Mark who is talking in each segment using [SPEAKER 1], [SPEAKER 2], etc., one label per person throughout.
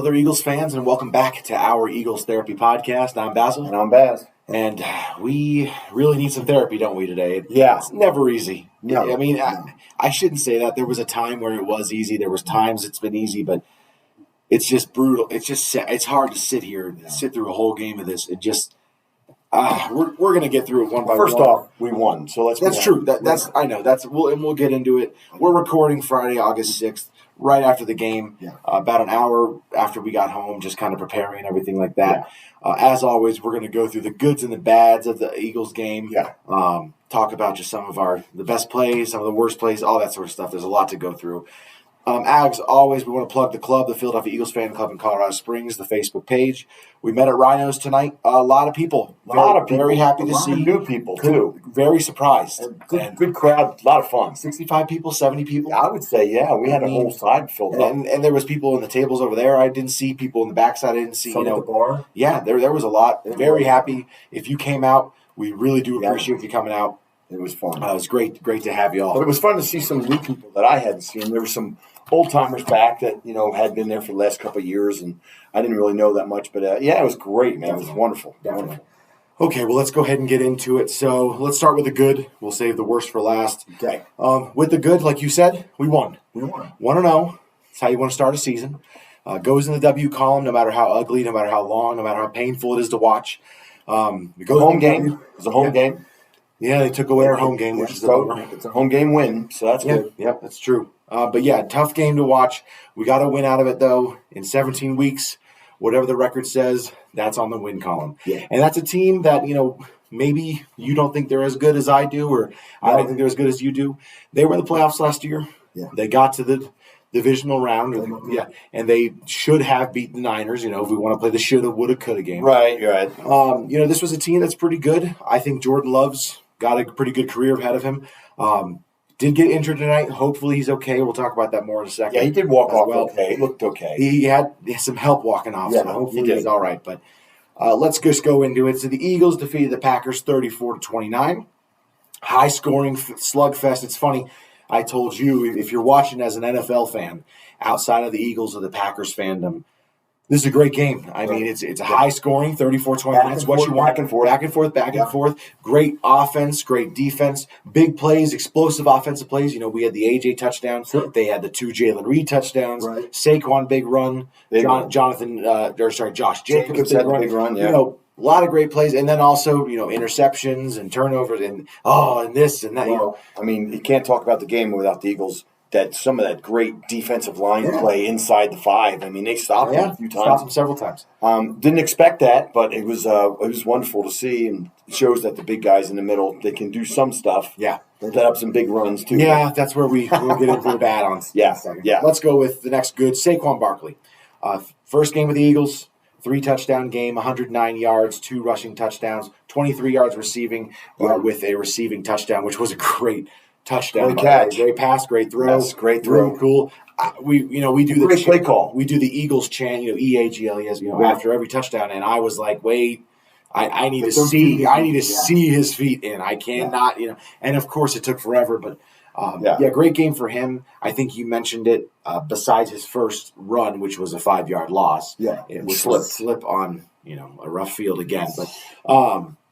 [SPEAKER 1] Hello there, Eagles fans, and welcome back to our Eagles Therapy Podcast. I'm Basil.
[SPEAKER 2] And I'm Baz.
[SPEAKER 1] And we really need some therapy, don't we, today?
[SPEAKER 2] Yeah.
[SPEAKER 1] It's never easy.
[SPEAKER 2] No.
[SPEAKER 1] I mean, I shouldn't say that. There was a time where it was easy. There was times it's been easy, but it's just brutal. It's hard to sit here and sit through a whole game of this. It just we're going to get through it one by one.
[SPEAKER 2] First off, we won, so let's.
[SPEAKER 1] That's true. I know. We'll get into it. We're recording Friday, August 6th. Right after the game, about an hour after we got home, just kind of preparing and everything like that. Yeah. As always, we're going to go through the goods and the bads of the Eagles game.
[SPEAKER 2] Yeah.
[SPEAKER 1] Talk about just some of the best plays, some of the worst plays, all that sort of stuff. There's a lot to go through. As always, we want to plug the club, the Philadelphia Eagles Fan Club in Colorado Springs, the Facebook page. We met at Rhinos tonight. A lot of people. Very happy to see.
[SPEAKER 2] New people, too.
[SPEAKER 1] Very surprised.
[SPEAKER 2] Good crowd. A lot of fun.
[SPEAKER 1] 65 people, 70 people?
[SPEAKER 2] I would say, yeah. We had a whole side filled up.
[SPEAKER 1] And there was people in the tables over there. I didn't see people in the backside. I didn't see,
[SPEAKER 2] Some at the bar?
[SPEAKER 1] Yeah, there was a lot. Very happy. If you came out, we really do appreciate you coming out.
[SPEAKER 2] It was fun.
[SPEAKER 1] It was great to have you all.
[SPEAKER 2] But it was fun to see some new people that I hadn't seen. There were some old-timers back that, had been there for the last couple of years, and I didn't really know that much. But, it was great, man. Definitely. It was wonderful.
[SPEAKER 1] Definitely.
[SPEAKER 2] Wonderful.
[SPEAKER 1] Okay, well, let's go ahead and get into it. So let's start with the good. We'll save the worst for last.
[SPEAKER 2] Okay.
[SPEAKER 1] With the good, like you said, we won.
[SPEAKER 2] We won.
[SPEAKER 1] 1-0. That's how you want to start a season. Goes in the W column, no matter how ugly, no matter how long, no matter how painful it is to watch.
[SPEAKER 2] It goes home game. It was a home game.
[SPEAKER 1] Yeah, they took away our home game, which is
[SPEAKER 2] it's a home game win, so that's good.
[SPEAKER 1] Yep, that's true. But yeah, tough game to watch. We got a win out of it, though. In 17 weeks, whatever the record says, that's on the win column.
[SPEAKER 2] Yeah.
[SPEAKER 1] And that's a team that, maybe you don't think they're as good as I do, or I don't think they're as good as you do. They were in the playoffs last year.
[SPEAKER 2] Yeah.
[SPEAKER 1] They got to the divisional round. And they should have beat the Niners, if we want to play the shoulda, woulda, coulda game.
[SPEAKER 2] Right.
[SPEAKER 1] This was a team that's pretty good. I think Jordan Love's got a pretty good career ahead of him. Did get injured tonight. Hopefully he's okay. We'll talk about that more in a second.
[SPEAKER 2] Yeah, he did walk off okay. He looked okay.
[SPEAKER 1] He had some help walking off, so hopefully he's all right. But let's just go into it. So the Eagles defeated the Packers 34-29. High-scoring slugfest. It's funny. I told you, if you're watching as an NFL fan, outside of the Eagles or the Packers fandom, this is a great game. I mean, it's a high-scoring, 34-29. It's what you want. Back and forth. Great offense, great defense, big plays, explosive offensive plays. We had the A.J. touchdown.
[SPEAKER 2] Sure.
[SPEAKER 1] They had the 2 Jalen Reed touchdowns.
[SPEAKER 2] Right.
[SPEAKER 1] Saquon, big run. Josh Jacobs,
[SPEAKER 2] big run. Yeah.
[SPEAKER 1] A lot of great plays. And then also, interceptions and turnovers and this and that.
[SPEAKER 2] Well, I mean, you can't talk about the game without the Eagles. Some of that great defensive line play inside the 5. I mean, they stopped him a few times.
[SPEAKER 1] Stopped him several times.
[SPEAKER 2] Didn't expect that, but it was wonderful to see, and it shows that the big guys in the middle, they can do some stuff.
[SPEAKER 1] Yeah.
[SPEAKER 2] They set up some big runs, too.
[SPEAKER 1] Yeah, that's where we'll get into the bad on.
[SPEAKER 2] Yeah.
[SPEAKER 1] Let's go with the next good, Saquon Barkley. First game with the Eagles, 3-touchdown game, 109 yards, 2 rushing touchdowns, 23 yards receiving with a receiving touchdown, which was a great touchdown.
[SPEAKER 2] Great catch.
[SPEAKER 1] Great pass, great throw.
[SPEAKER 2] Yes, great throw.
[SPEAKER 1] Really cool. We do the
[SPEAKER 2] great play call.
[SPEAKER 1] We do the Eagles chant, EAGLES, after every touchdown, and I was like, wait, I need to see his feet in. I cannot, and of course it took forever, but great game for him. I think you mentioned it. Besides his first run, which was a 5-yard loss, it was slip on a rough field again, but.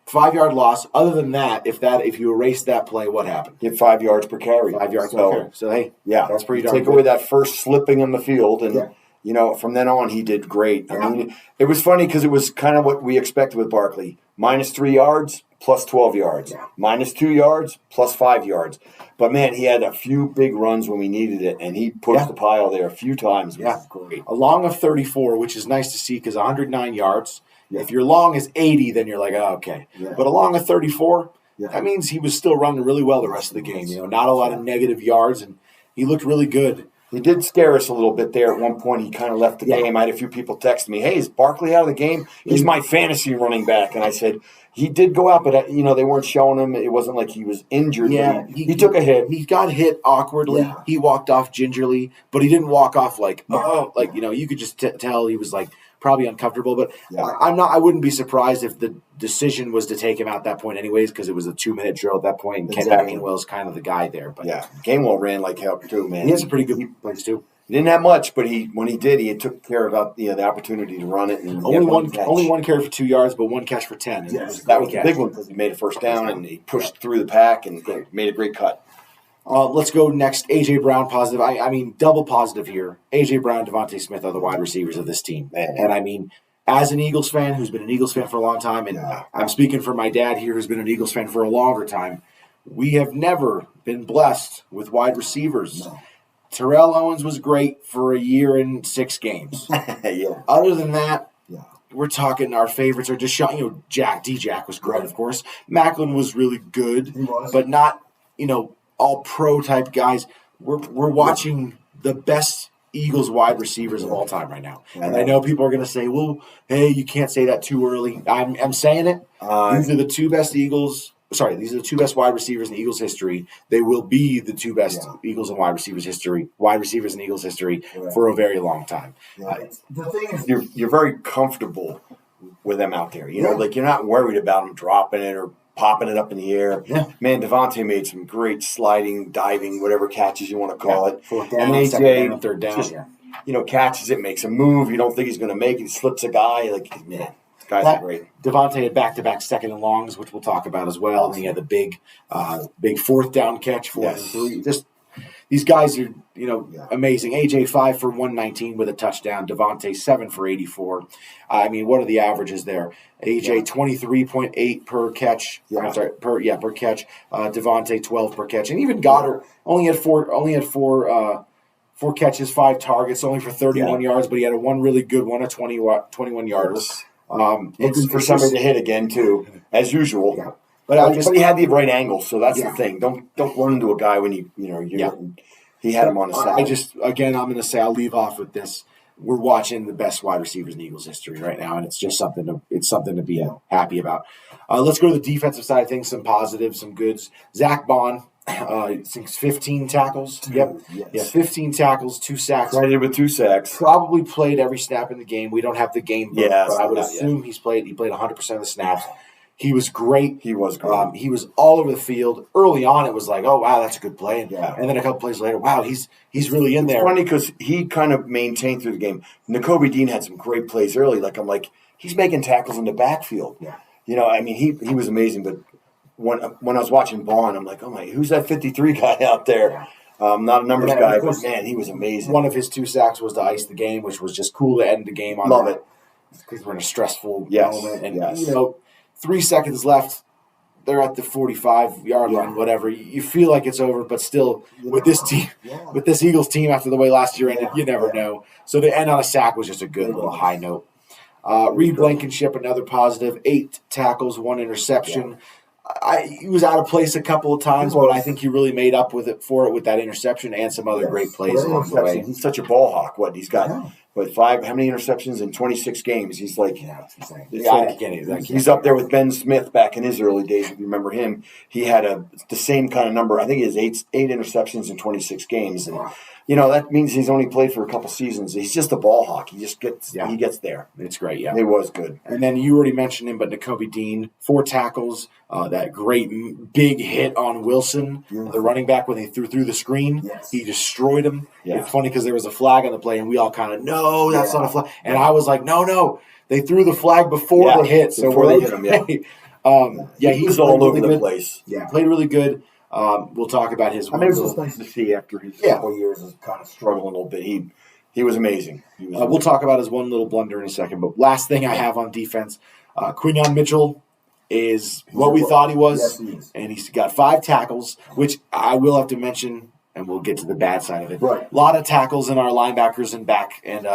[SPEAKER 1] 5-yard loss. Other than that, if you erase that play, what happened?
[SPEAKER 2] Get 5 yards per carry.
[SPEAKER 1] 5 yards per carry. So hey, that's pretty darn
[SPEAKER 2] Take
[SPEAKER 1] good.
[SPEAKER 2] away that first slipping on the field, and from then on he did great. I mean, it was funny because it was kind of what we expected with Barkley: -3 yards, plus 12 yards, -2 yards, plus 5 yards. But man, he had a few big runs when we needed it, and he pushed the pile there a few times. Great.
[SPEAKER 1] A long of 34, which is nice to see because 109 yards. Yeah. If your long is 80, then you're like, oh, okay. Yeah. But along a 34, that means he was still running really well the rest of the game. Not a lot of negative yards, and he looked really good.
[SPEAKER 2] He did scare us a little bit there at one point. He kind of left the game. I had a few people text me, hey, is Barkley out of the game? He's my fantasy running back. And I said, he did go out, but, they weren't showing him. It wasn't like he was injured.
[SPEAKER 1] Yeah,
[SPEAKER 2] he took a hit.
[SPEAKER 1] He got hit awkwardly. Yeah. He walked off gingerly, but he didn't walk off you could just tell he was like, probably uncomfortable, but I wouldn't be surprised if the decision was to take him out at that point anyways, because it was a 2-minute drill at that point, and Kenny Gainwell's kind of the guy there. But
[SPEAKER 2] Gainwell ran like hell too, man.
[SPEAKER 1] He has a pretty good place too.
[SPEAKER 2] He didn't have much, but when he did, he took care of the opportunity to run it. And
[SPEAKER 1] only one carry for 2 yards, but one catch for 10. And
[SPEAKER 2] that was the big one because he made a first down and he pushed through the pack and made a great cut.
[SPEAKER 1] Let's go next. A.J. Brown positive. I mean, double positive here. A.J. Brown, Devontae Smith are the wide receivers of this team. And I mean, as an Eagles fan who's been an Eagles fan for a long time, and I'm speaking for my dad here who's been an Eagles fan for a longer time, we have never been blessed with wide receivers. No. Terrell Owens was great for a year and 6 games. Other than that, we're talking our favorites are Deshaun. D-Jack was great, of course. Macklin was really good, but not, all pro type guys. We're watching the best Eagles wide receivers of all time right now. And I know people are going to say, well, hey, you can't say that too early. I'm saying it. These are the two best these are the two best wide receivers in Eagles history. They will be the two best Eagles and wide receivers in Eagles history for a very long time.
[SPEAKER 2] The thing is, you're very comfortable with them out there. Like you're not worried about them dropping it or popping it up in the air. Yeah. Man, Devontae made some great sliding, diving, whatever catches you want to call it.
[SPEAKER 1] And AJ, third down.
[SPEAKER 2] Just, catches it, makes a move. You don't think he's going to make it. He slips a guy. Like, man, guys are great.
[SPEAKER 1] Devontae had back-to-back second and longs, which we'll talk about as well. And he had the big fourth down catch, 4th and 3. Just these guys are, amazing. AJ 5 for 119 with a touchdown. Devontae 7 for 84. I mean, what are the averages there? AJ 23.8 per catch. I'm sorry, per catch. Devontae 12 per catch, and even Goddard only had four catches, 5 targets, only for 31 yards. But he had one really good one, a 21 yarder.
[SPEAKER 2] Looking for somebody to hit again too, as usual. Yeah. But he had the right angle, so that's the thing. Don't run into a guy when he had him on the side.
[SPEAKER 1] I'm going to say I'll leave off with this. We're watching the best wide receivers in Eagles history right now, and it's just something to be happy about. Let's go to the defensive side of things. Some positives, some goods. Zach Bond, 15 tackles. Yep. Yes. Yeah, 15 tackles, 2 sacks.
[SPEAKER 2] Credited with 2 sacks.
[SPEAKER 1] Probably played every snap in the game. We don't have the game book, but I would assume he played 100% of the snaps. He was great.
[SPEAKER 2] He was great.
[SPEAKER 1] He was all over the field. Early on, it was like, oh, wow, that's a good play. And then a couple plays later, wow, he's really in there.
[SPEAKER 2] It's funny because he kind of maintained through the game. Nakobe Dean had some great plays early. I'm like, he's making tackles in the backfield. Yeah. He was amazing. But when I was watching Bond, I'm like, oh, my, who's that 53 guy out there? Not a numbers guy, but, man, he was amazing.
[SPEAKER 1] One of his 2 sacks was to ice the game, which was just cool to end the game on.
[SPEAKER 2] Love it.
[SPEAKER 1] Because we're in a stressful moment. And, 3 seconds left. They're at the 45-yard line, whatever. You feel like it's over, but still, with this team, with this Eagles team after the way last year ended, you never know. So the end on a sack was just a good little high note. Reed Blankenship, another positive, 8 tackles, 1 interception. He was out of place a couple of times, but I think he really made up with that interception and some other great plays along the way.
[SPEAKER 2] He's such a ball hawk. He's got how many interceptions in 26 games? He's like, he's up there with Ben Smith back in his early days. If you remember him, he had the same kind of number. I think he has eight interceptions in 26 games, and that means he's only played for a couple seasons. He's just a ball hawk. He just gets there.
[SPEAKER 1] It's great. Yeah,
[SPEAKER 2] it was good.
[SPEAKER 1] And then you already mentioned him, but Nakobe Dean, 4 tackles, that great big hit on Wilson, the running back when they threw through the screen. He destroyed him. It's funny because there was a flag on the play, and we all kind of, no, that's not a flag. And I was like, no. They threw the flag before the hit. So
[SPEAKER 2] before they hit him,
[SPEAKER 1] he
[SPEAKER 2] was all over the place.
[SPEAKER 1] Yeah, played really good. We'll talk about his.
[SPEAKER 2] It was nice to see after his couple years of kind of struggling a little bit. He was amazing.
[SPEAKER 1] We'll talk about his one little blunder in a second. But last thing I have on defense, Quinyon Mitchell is what we thought he was.
[SPEAKER 2] Yes, he is.
[SPEAKER 1] And he's got 5 tackles, which I will have to mention, and we'll get to the bad side of it.
[SPEAKER 2] Right.
[SPEAKER 1] A lot of tackles in our linebackers and back and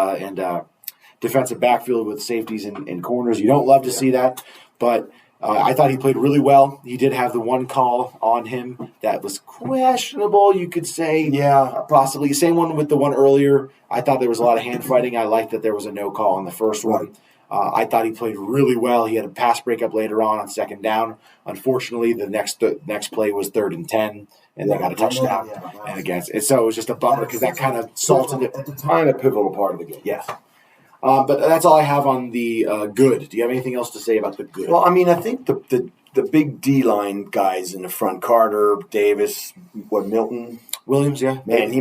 [SPEAKER 1] defensive backfield with safeties and corners. You don't love to see that, but I thought he played really well. He did have the one call on him that was questionable, you could say.
[SPEAKER 2] Yeah.
[SPEAKER 1] Possibly. Same one with the one earlier. I thought there was a lot of hand fighting. I liked that there was a no call on the first one. I thought he played really well. He had a pass breakup later on second down. Unfortunately, the next play was 3rd and 10, and they got a touchdown. And again, so it was just a bummer because that kind of salted it.
[SPEAKER 2] At the time, a pivotal part of the game.
[SPEAKER 1] Yes. But that's all I have on the good. Do you have anything else to say about the good?
[SPEAKER 2] Well, I think the big D-line guys in the front, Carter, Davis, Milton.
[SPEAKER 1] Williams, yeah.
[SPEAKER 2] Man, he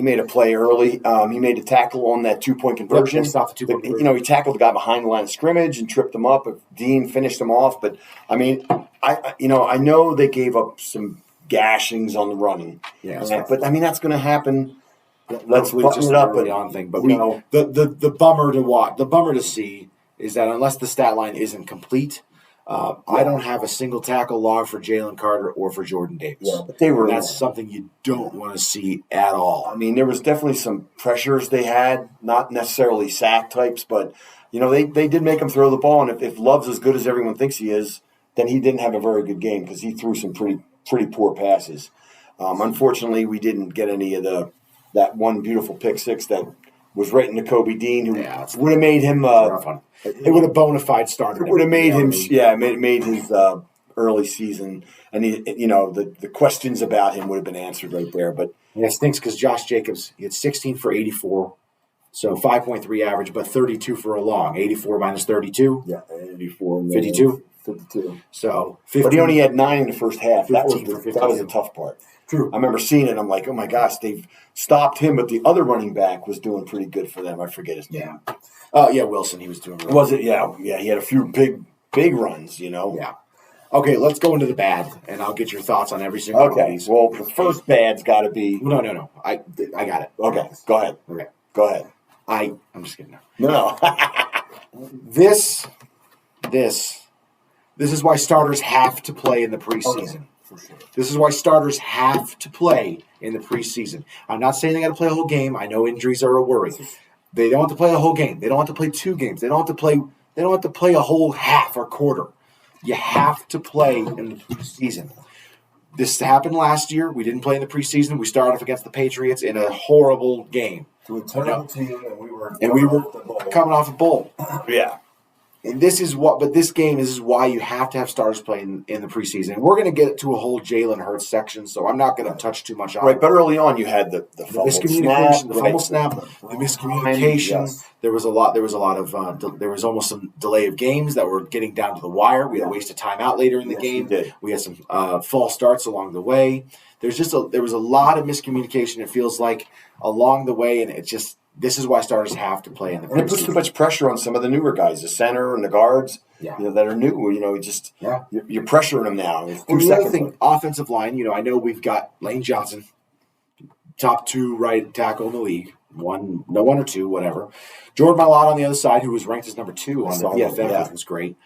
[SPEAKER 2] made a play early. He made a tackle on that 2-point conversion.
[SPEAKER 1] Stopped the 2-point conversion.
[SPEAKER 2] He tackled the guy behind the line of scrimmage and tripped him up. Dean finished him off. But, I mean, I know they gave up some gashings on the running.
[SPEAKER 1] Yeah,
[SPEAKER 2] but, I mean, that's going to happen. Let's
[SPEAKER 1] button it up on thing. But the bummer to watch, the bummer to see is that unless the stat line isn't complete, I don't have a single tackle log for Jalen Carter or for Jordan Davis.
[SPEAKER 2] Yeah, but that's
[SPEAKER 1] something you don't want to see at all.
[SPEAKER 2] I mean, there was definitely some pressures they had, not necessarily sack types, but they did make him throw the ball. And if Love's as good as everyone thinks he is, then he didn't have a very good game because he threw some pretty poor passes. Unfortunately, we didn't get any of that one beautiful pick six that was right into Kobe Dean, who would have made him.
[SPEAKER 1] It would have bona fide started.
[SPEAKER 2] It would have made him. Yeah, made his early season, and the questions about him would have been answered right there. But
[SPEAKER 1] it stinks because Josh Jacobs, he had 16 for 84, so 5.3 average, but 32 for a long. 84 minus 32.
[SPEAKER 2] Yeah, 84.
[SPEAKER 1] 52.
[SPEAKER 2] 52.
[SPEAKER 1] So,
[SPEAKER 2] 15, but he only had 9 in the first half. That was the tough part.
[SPEAKER 1] True.
[SPEAKER 2] I remember seeing it. I'm like, oh my gosh, they've stopped him, but the other running back was doing pretty good for them. I forget his name.
[SPEAKER 1] Yeah, Wilson. He was doing. Really
[SPEAKER 2] was it? Yeah. He had a few big runs.
[SPEAKER 1] Yeah. Okay, let's go into the bad, and I'll get your thoughts on every single one of these.
[SPEAKER 2] Well, the first bad's got to be.
[SPEAKER 1] No. I got it.
[SPEAKER 2] Okay, go ahead.
[SPEAKER 1] Okay,
[SPEAKER 2] go ahead.
[SPEAKER 1] I'm just kidding.
[SPEAKER 2] No.
[SPEAKER 1] This is why starters have to play in the preseason.
[SPEAKER 2] Okay. For sure.
[SPEAKER 1] This is why starters have to play in the preseason. I'm not saying they got to play a whole game. I know injuries are a worry. They don't have to play a whole game. They don't have to play 2 games. They don't have to play a whole half or quarter. You have to play in the preseason. This happened last year. We didn't play in the preseason. We started off against the Patriots in a horrible game.
[SPEAKER 2] To a terrible team,
[SPEAKER 1] and we were coming off a bowl.
[SPEAKER 2] Yeah.
[SPEAKER 1] And this is why you have to have starters play in the preseason. And we're going to get to a whole Jalen Hurts section, so I'm not going to touch too much on it.
[SPEAKER 2] Right, but early on you had the
[SPEAKER 1] miscommunication, the fumble snap, the miscommunication.
[SPEAKER 2] Yes.
[SPEAKER 1] There was almost some delay of games that were getting down to the wire. We had a waste of timeout later in the game. We had some false starts along the way. There was a lot of miscommunication. It feels like along the way, and this is why starters have to play in the preseason.
[SPEAKER 2] And it puts too much pressure on some of the newer guys, the center and the guards, that are new. You're pressuring them now.
[SPEAKER 1] And the other thing, offensive line. I know we've got Lane Johnson, top 2 right tackle in the league, one or two, whatever. Jordan Mailata on the other side, who was ranked as number 2 on the PFF, which was great.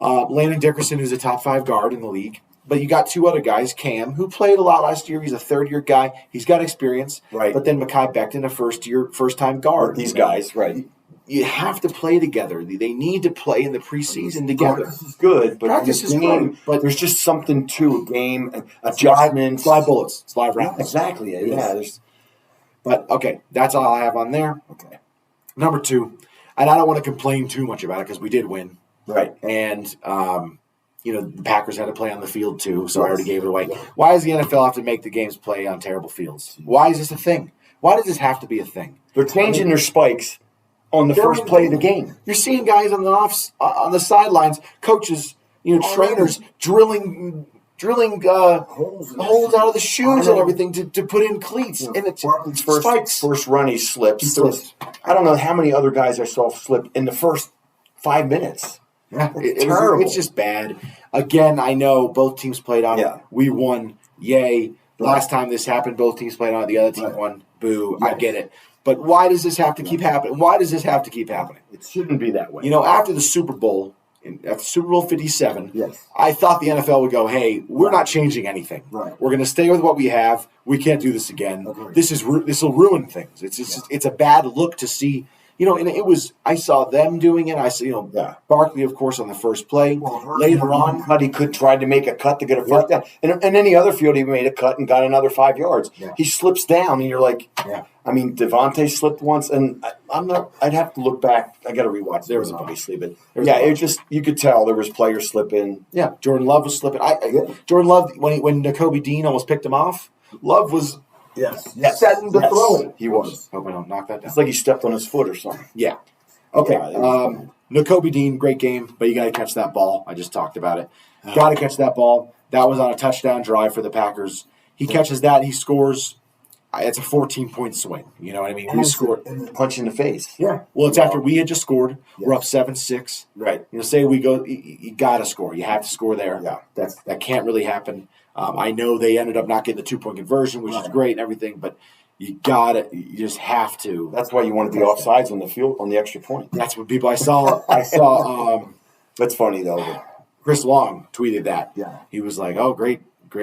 [SPEAKER 1] Landon Dickerson, who's a top 5 guard in the league. But you got 2 other guys, Cam, who played a lot last year. He's a third-year guy. He's got experience.
[SPEAKER 2] Right.
[SPEAKER 1] But then Mekhi Becton, a first-time guard.
[SPEAKER 2] These guys, right.
[SPEAKER 1] You have to play together. They need to play in the preseason together.
[SPEAKER 2] Practice is good, but
[SPEAKER 1] practice is good.
[SPEAKER 2] But there's just something to a game, adjustments.
[SPEAKER 1] Slide bullets. Slide rounds.
[SPEAKER 2] Exactly. Yeah.
[SPEAKER 1] But, okay, that's all I have on there.
[SPEAKER 2] Okay.
[SPEAKER 1] Number 2, and I don't want to complain too much about it because we did win.
[SPEAKER 2] Right.
[SPEAKER 1] And, the Packers had to play on the field too, so I already gave it away. Why does the NFL have to make the games play on terrible fields? Why is this a thing? Why does this have to be a thing?
[SPEAKER 2] They're changing their spikes on the first play of the game.
[SPEAKER 1] You're seeing guys on the sidelines, coaches, trainers drilling holes out of the shoes and everything to put in cleats. And it's
[SPEAKER 2] first run he slips. I don't know how many other guys I saw slip in the first 5 minutes.
[SPEAKER 1] Yeah, terrible. It's just bad. Again, I know both teams played on it. We won. Yay. Last time this happened, both teams played on it. The other team won. Boo. I get it. But why does this have to keep happening? Why does this have to keep happening?
[SPEAKER 2] It shouldn't be that way.
[SPEAKER 1] After the Super Bowl, after Super Bowl 57, I thought the NFL would go, hey, we're not changing anything.
[SPEAKER 2] Right.
[SPEAKER 1] We're going to stay with what we have. We can't do this again. Okay. This will ruin things. It's a bad look to see. And it was, I saw them doing it. I saw, Barkley, of course, on the first play. Later on,
[SPEAKER 2] he tried to make a cut to get a first down. And any other field, he made a cut and got another 5 yards. Yeah. He slips down, and you're like, I mean, Devontae slipped once, and I'd have to look back. I got to rewatch. There was obviously, but you could tell there was players slipping.
[SPEAKER 1] Yeah, Jordan Love was slipping. Jordan Love, when Nakobe Dean almost picked him off, Love was. Setting the throw.
[SPEAKER 2] He was.
[SPEAKER 1] Hope I don't knock that down.
[SPEAKER 2] It's like he stepped on his foot or something.
[SPEAKER 1] Yeah. Okay. Nakobe Dean, great game, but you got to catch that ball. I just talked about it. Got to catch that ball. That was on a touchdown drive for the Packers. He catches that. He scores. it's a 14-point swing. You know what I mean? We scored.
[SPEAKER 2] Punch in the face.
[SPEAKER 1] Yeah. Well, it's after we had just scored. Yeah. We're up 7-6.
[SPEAKER 2] Right.
[SPEAKER 1] Say we go, you got to score. You have to score there.
[SPEAKER 2] Yeah.
[SPEAKER 1] That can't really happen. I know they ended up not getting the 2-point conversion, which is great and everything, but you just have to.
[SPEAKER 2] That's why you wanted the offsides on the field, on the extra point.
[SPEAKER 1] That's what people I saw.
[SPEAKER 2] That's funny, though.
[SPEAKER 1] Chris Long tweeted that.
[SPEAKER 2] Yeah.
[SPEAKER 1] He was like, oh, great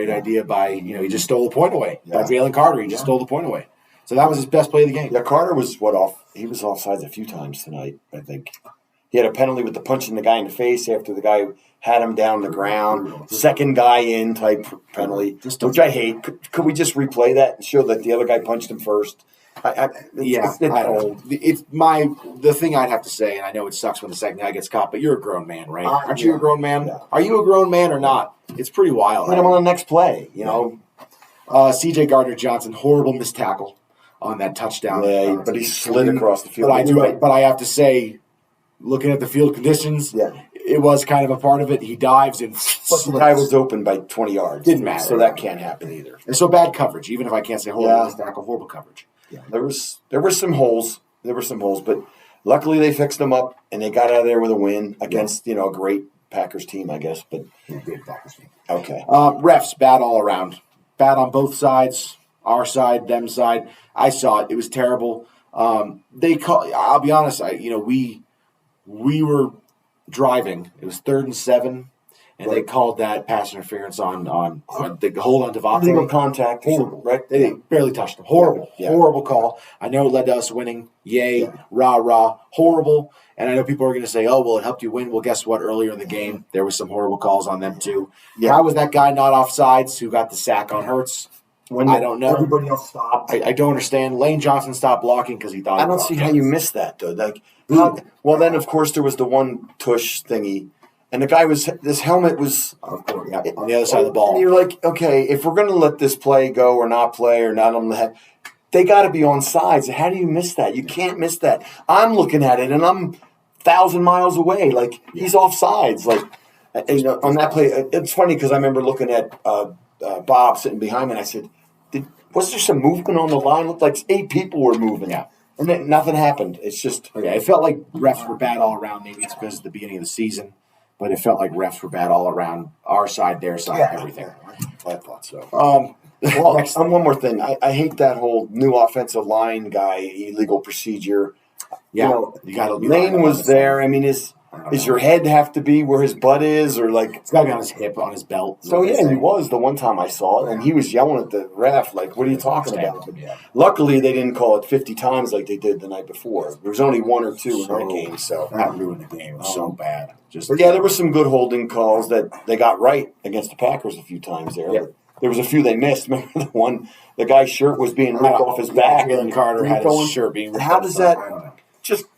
[SPEAKER 1] idea by, he just stole the point away. By Jalen Carter, he just stole the point away. So that was his best play of the game.
[SPEAKER 2] Yeah, Carter was he was offsides a few times tonight, I think. He had a penalty with the punching the guy in the face after the guy had him down the ground. Second guy in type penalty, which I hate. Could we just replay that and show that the other guy punched him first?
[SPEAKER 1] The thing I'd have to say, and I know it sucks when the second guy gets caught, but you're a grown man, right? Aren't you a grown man? Yeah. Are you a grown man or not? It's pretty wild.
[SPEAKER 2] Put him on the next play,
[SPEAKER 1] C.J. Gardner-Johnson, horrible missed tackle on that touchdown.
[SPEAKER 2] Yeah, but he slid across the field.
[SPEAKER 1] But I have to say, looking at the field conditions, it was kind of a part of it. He dives and
[SPEAKER 2] the guy was open by 20 yards.
[SPEAKER 1] Didn't matter.
[SPEAKER 2] So that can't happen either.
[SPEAKER 1] And so bad coverage, even if I can't say horrible missed tackle, horrible coverage.
[SPEAKER 2] Yeah, there were some holes. But luckily they fixed them up and they got out of there with a win against a great Packers team, I guess. But
[SPEAKER 1] great Packers team.
[SPEAKER 2] Okay.
[SPEAKER 1] Refs bad all around. Bad on both sides. Our side, them side. I saw it. It was terrible. I'll be honest. We were driving. It was 3rd and 7. And they called that pass interference on the hold on Devontae.
[SPEAKER 2] Illegal contact.
[SPEAKER 1] Horrible, right? They barely touched him. Horrible. Yeah. Horrible call. I know it led to us winning. Yay. Rah, rah. Horrible. And I know people are going to say, oh, well, it helped you win. Well, guess what? Earlier in the game, there was some horrible calls on them, too. Yeah. How was that guy not offsides who got the sack on Hurts? I don't know.
[SPEAKER 2] Everybody else stopped.
[SPEAKER 1] I don't understand. Lane Johnson stopped blocking because he thought
[SPEAKER 2] I don't see how you missed that, though. Well, then, of course, there was the one tush thingy. And the guy his helmet was
[SPEAKER 1] on the other side of the ball.
[SPEAKER 2] And you're like, okay, if we're going to let this play go or not play or not on the head, they got to be on sides. How do you miss that? You can't miss that. I'm looking at it, and I'm 1,000 miles away. Like, he's off sides. Like, on that play, it's funny because I remember looking at Bob sitting behind me, and I said, was there some movement on the line? It looked like 8 people were moving.
[SPEAKER 1] Yeah.
[SPEAKER 2] And then nothing happened. It's just...
[SPEAKER 1] it felt like refs were bad all around. Maybe it's because it's the beginning of the season. But it felt like refs were bad all around, our side, their side, everything.
[SPEAKER 2] I thought so. One more thing. I hate that whole new offensive line guy, illegal procedure.
[SPEAKER 1] Yeah,
[SPEAKER 2] you got to. Lane was there. I mean, is your head have to be where his butt is, or like
[SPEAKER 1] it's got to be on his hip, on his belt?
[SPEAKER 2] So he was the one time I saw it, and he was yelling at the ref, like, "What are you talking about?" Luckily, they didn't call it 50 times like they did the night before. There was only 1 or 2 in that game, so
[SPEAKER 1] that ruined the game. It was so bad.
[SPEAKER 2] But there were some good holding calls that they got right against the Packers a few times there. Yeah. There was a few they missed. Remember the guy's shirt was being ripped off his back.
[SPEAKER 1] Jalen Carter had his shirt being ripped off.
[SPEAKER 2] How does that?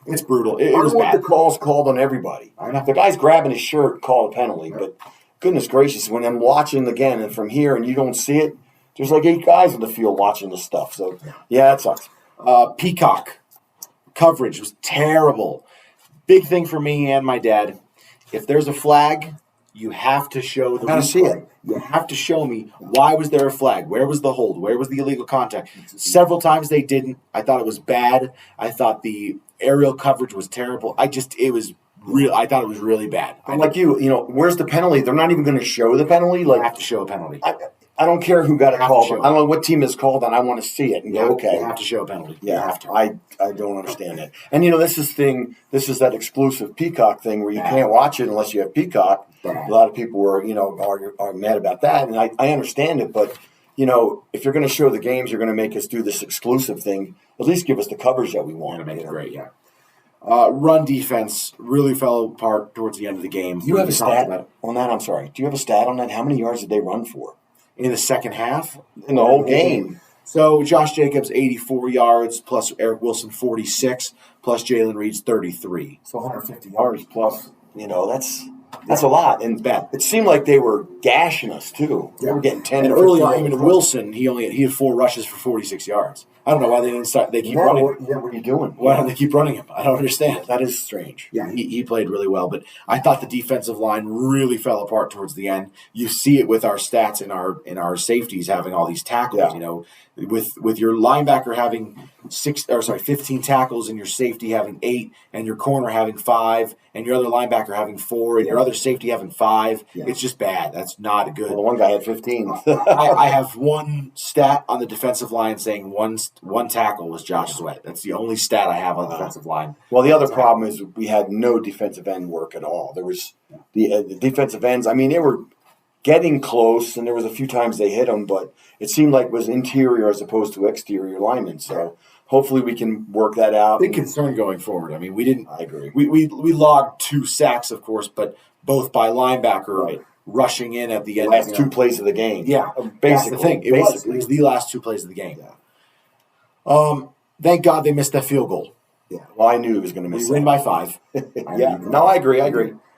[SPEAKER 2] It's brutal. It was bad. The calls called on everybody. The guy's grabbing his shirt, call a penalty. But goodness gracious, when I'm watching again and from here and you don't see it, there's like 8 guys on the field watching this stuff. So yeah, it sucks.
[SPEAKER 1] Peacock coverage was terrible. Big thing for me and my dad. If there's a flag, you have to show the replay. You have to show me why was there a flag? Where was the hold? Where was the illegal contact? Several times they didn't. I thought it was bad. I thought the aerial coverage was terrible. I thought it was really bad.
[SPEAKER 2] I'm like where's the penalty? They're not even going to show the penalty. Like,
[SPEAKER 1] I have to show a penalty.
[SPEAKER 2] I don't care who got a call. I don't know what team is called, and I want to see it. And go, okay,
[SPEAKER 1] you have to show a penalty.
[SPEAKER 2] Yeah, you have to. I don't understand that. And this is that exclusive Peacock thing where you can't watch it unless you have Peacock. A lot of people were are mad about that, and I understand it. But if you're going to show the games, you're going to make us do this exclusive thing. At least give us the coverage that we want.
[SPEAKER 1] To make it great, yeah. Run defense really fell apart towards the end of the game.
[SPEAKER 2] Do you have a stat on that? I'm sorry. Do you have a stat on that? How many yards did they run for?
[SPEAKER 1] In the second half?
[SPEAKER 2] In the whole game.
[SPEAKER 1] So Josh Jacobs, 84 yards, plus Eric Wilson, 46, plus Jalen Reed's 33.
[SPEAKER 2] So 150 yards plus, that's... That's a lot. And
[SPEAKER 1] bad.
[SPEAKER 2] It seemed like they were gashing us, too. They were getting 10
[SPEAKER 1] and early on, even Wilson, he had 4 rushes for 46 yards. I don't know why they didn't start. They keep running.
[SPEAKER 2] What are you doing?
[SPEAKER 1] Why don't they keep running him? I don't understand.
[SPEAKER 2] That is strange.
[SPEAKER 1] Yeah, he played really well, but I thought the defensive line really fell apart towards the end. You see it with our stats in our safeties having all these tackles.
[SPEAKER 2] Yeah.
[SPEAKER 1] You know, with your linebacker having 15 tackles, and your safety having 8, and your corner having 5, and your other linebacker having 4, and your other safety having 5. Yeah. It's just bad. That's not good.
[SPEAKER 2] Well, one guy had 15.
[SPEAKER 1] I have one stat on the defensive line saying one tackle was Josh Sweat. That's the only stat I have on the defensive line.
[SPEAKER 2] Well, the other problem is we had no defensive end work at all. There was the defensive ends. I mean, they were getting close, and there was a few times they hit them, but it seemed like it was interior as opposed to exterior linemen. So hopefully we can work that out.
[SPEAKER 1] Big concern going forward. I mean, we didn't.
[SPEAKER 2] I agree.
[SPEAKER 1] We logged 2 sacks, of course, but both by linebacker rushing in at the end.
[SPEAKER 2] Last 2 plays of the game.
[SPEAKER 1] Yeah,
[SPEAKER 2] basically.
[SPEAKER 1] That's the thing. It was the last 2 plays of the game. Yeah. Thank God they missed that field goal.
[SPEAKER 2] Yeah. Well, I knew he was going to miss.
[SPEAKER 1] We win by 5.
[SPEAKER 2] Yeah. No, I agree.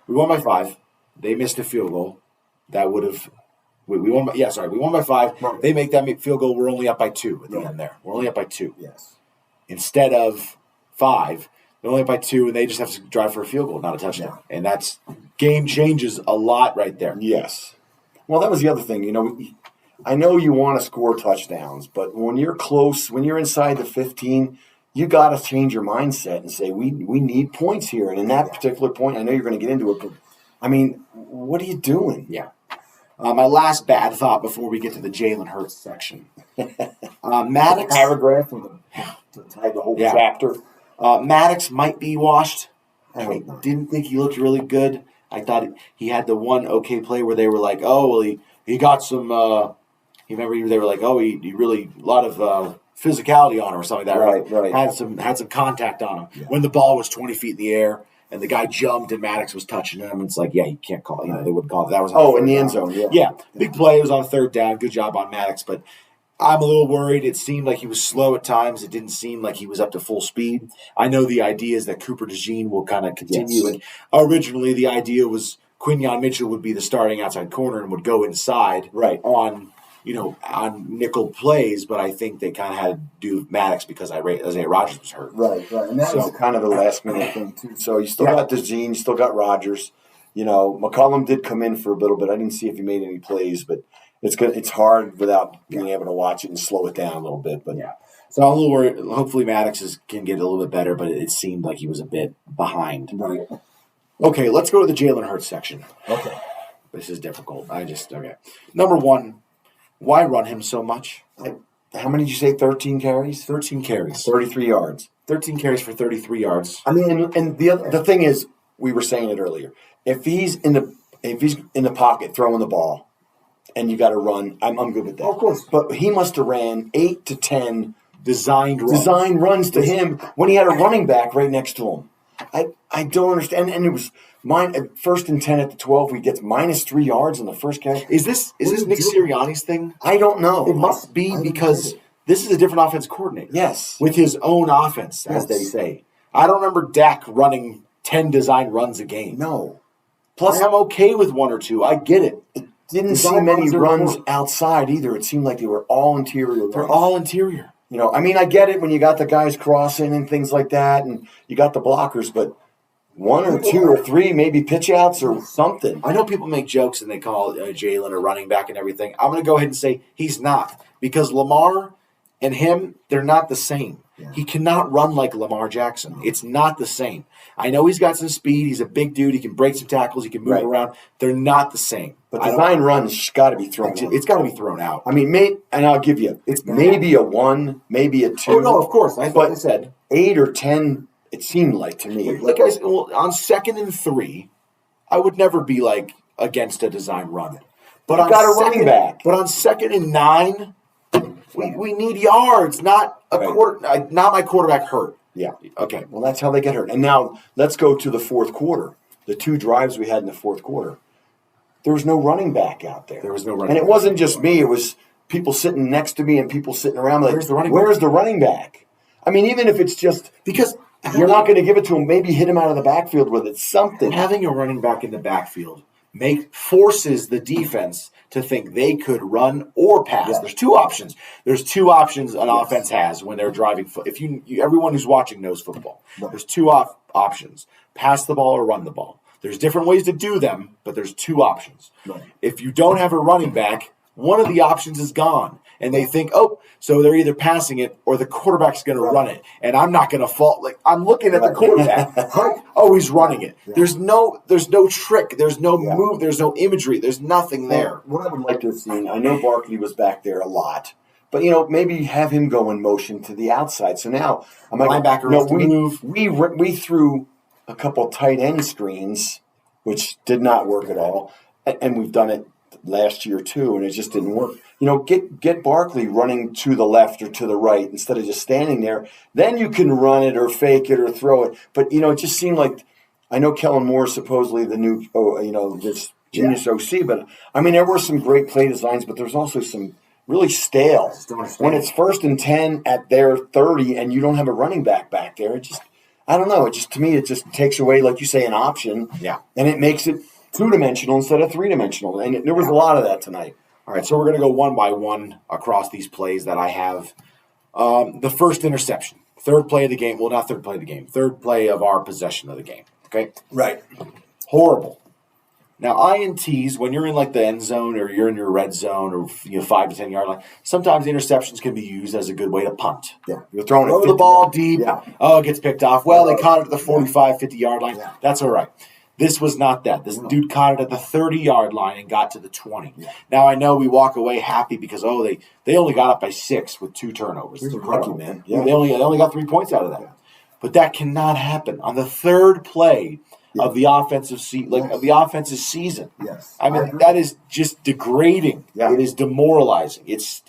[SPEAKER 1] We won by 5. They missed a field goal. That would have. We won. We won by 5. Right. They make that field goal. We're only up by 2 at the end there. We're only up by 2.
[SPEAKER 2] Yes.
[SPEAKER 1] Instead of 5, they're only up by 2, and they just have to drive for a field goal, not a touchdown. Yeah. And that's game changes a lot right there.
[SPEAKER 2] Yes. Well, that was the other thing. You know, I know you want to score touchdowns, but when you're close, when you're inside the 15, you got to change your mindset and say we need points here. And in that particular point, I know you're going to get into it, but I mean, what are you doing?
[SPEAKER 1] Yeah. My last bad thought before we get to the Jalen Hurts section. Maddox.
[SPEAKER 2] Paragraph to tie the whole chapter.
[SPEAKER 1] Maddox might be washed. I didn't think he looked really good. I thought he had the one okay play where they were like, oh, well, he got some, they were like, oh, he really, a lot of physicality on him or something like that.
[SPEAKER 2] Right.
[SPEAKER 1] Had some contact on him. Yeah. When the ball was 20 feet in the air and the guy jumped and Maddox was touching him, it's like, you can't call it. They wouldn't call it. That was
[SPEAKER 2] in the end zone,
[SPEAKER 1] Yeah, big play. It was on 3rd down. Good job on Maddox, but I'm a little worried. It seemed like he was slow at times. It didn't seem like he was up to full speed. I know the idea is that Cooper DeJean will kind of continue. Yes. And originally the idea was Quinyon Mitchell would be the starting outside corner and would go inside on nickel plays, but I think they kind of had to do Maddox because Isaiah Rodgers was hurt.
[SPEAKER 2] Right. And that was kind of the last minute thing, too. So you still got DeJean, you still got Rodgers. You know, McCollum did come in for a little bit. I didn't see if he made any plays, but it's good. It's hard without being able to watch it and slow it down a little bit. But
[SPEAKER 1] so I'm a little worried. Hopefully Maddox can get a little bit better, but it seemed like he was a bit behind.
[SPEAKER 2] Right.
[SPEAKER 1] Okay, let's go to the Jalen Hurts section.
[SPEAKER 2] Okay.
[SPEAKER 1] This is difficult. Number 1, why run him so much?
[SPEAKER 2] How many did you say? 13 carries?
[SPEAKER 1] 13 carries.
[SPEAKER 2] 33 yards.
[SPEAKER 1] 13 carries for 33 yards.
[SPEAKER 2] I mean, and the thing is, we were saying it earlier. If he's in the pocket throwing the ball, and you got to run, I'm good with that.
[SPEAKER 1] Of course.
[SPEAKER 2] But he must have ran 8 to 10
[SPEAKER 1] designed
[SPEAKER 2] runs to him when he had a running back right next to him. I don't understand. And it was mine at 1st and 10 at the 12. He gets -3 yards in the first carry.
[SPEAKER 1] Is this Nick Sirianni's thing?
[SPEAKER 2] I don't know.
[SPEAKER 1] It must be because this is a different offense coordinator.
[SPEAKER 2] Yes.
[SPEAKER 1] With his own offense, as they say. I don't remember Dak running 10 designed runs a game.
[SPEAKER 2] No.
[SPEAKER 1] Plus, I'm okay with 1 or 2. I get it.
[SPEAKER 2] Didn't see many runs outside either. It seemed like they were all interior.
[SPEAKER 1] They're all interior.
[SPEAKER 2] You know, I mean, I get it when you got the guys crossing and things like that, and you got the blockers, but 1 or 2 or 3 maybe pitch outs or something.
[SPEAKER 1] I know people make jokes and they call Jalen a running back and everything. I'm going to go ahead and say he's not, because Lamar and him, they're not the same. Yeah. He cannot run like Lamar Jackson. It's not the same. I know he's got some speed. He's a big dude. He can break some tackles. He can move around. They're not the same.
[SPEAKER 2] But design runs got to be thrown out.
[SPEAKER 1] It's got to be thrown out.
[SPEAKER 2] I mean, and I'll give you, it's maybe a 1, maybe a 2.
[SPEAKER 1] Oh, no, of course. Like I said.
[SPEAKER 2] 8 or 10, it seemed like to me.
[SPEAKER 1] Like I said, on 2nd and 3, I would never be like against a design run. But
[SPEAKER 2] you got a running back.
[SPEAKER 1] But on 2nd and 9, we need yards, not not my quarterback hurt.
[SPEAKER 2] Yeah.
[SPEAKER 1] Okay.
[SPEAKER 2] Well, that's how they get hurt. And now let's go to the 4th quarter. The 2 drives we had in the 4th quarter. There was no running back out there.
[SPEAKER 1] There was no running
[SPEAKER 2] back. And
[SPEAKER 1] it
[SPEAKER 2] wasn't just me. It was people sitting next to me and people sitting around. Like,
[SPEAKER 1] where's the running back?
[SPEAKER 2] Where's the running back? I mean, even if it's just
[SPEAKER 1] because
[SPEAKER 2] You're not going to give it to him. Maybe hit him out of the backfield with it. Something.
[SPEAKER 1] Having a running back in the backfield forces the defense to think they could run or pass. Yeah. There's two options. There's two options an offense has when they're driving. If everyone who's watching knows football. Right. There's two options: pass the ball or run the ball. There's different ways to do them, but there's two options. Right. If you don't have a running back, one of the options is gone. And they think, so they're either passing it or the quarterback's going to run it. And I'm not going to fall. Like, I'm looking at the quarterback. He's running it. Yeah. There's no trick. There's no move. There's no imagery. There's nothing there.
[SPEAKER 2] What I would like to have seen, I know Barkley was back there a lot, but, maybe have him go in motion to the outside. So now, I'm like,
[SPEAKER 1] move.
[SPEAKER 2] We threw a couple tight end screens, which did not work at all. And we've done it last year too, and it just didn't work. Get Barkley running to the left or to the right instead of just standing there. Then you can run it or fake it or throw it. But it just seemed like, I know Kellen Moore is supposedly the new this genius OC, but there were some great play designs, but there's also some really stale. When it's 1st and 10 at their 30 and you don't have a running back there, it just, I don't know. To me it just takes away, like you say, an option.
[SPEAKER 1] Yeah,
[SPEAKER 2] and it makes it 2-dimensional instead of 3-dimensional, and there was a lot of that tonight.
[SPEAKER 1] All right, so we're going to go one by one across these plays that I have. The first interception, third play of the game. Well, not third play of the game. Third play of our possession of the game. Okay?
[SPEAKER 2] Right.
[SPEAKER 1] Horrible. Now, INTs, when you're in like the end zone or you're in your red zone or 5 to 10 yard line, sometimes interceptions can be used as a good way to punt.
[SPEAKER 2] Yeah. You're throwing
[SPEAKER 1] the ball deep. Yeah. It gets picked off. Well, they caught it at the 45, 50 yard line. Yeah. That's all right. This was not that. This dude caught it at the 30-yard line and got to the 20. Yeah. Now, I know we walk away happy because, they only got up by 6 with 2 turnovers.
[SPEAKER 2] He's lucky, man.
[SPEAKER 1] Yeah. They only got 3 points out of that. Yeah. But that cannot happen on the third play of the offensive of the offensive season.
[SPEAKER 2] Yes.
[SPEAKER 1] That is just degrading. Yeah. It is demoralizing. This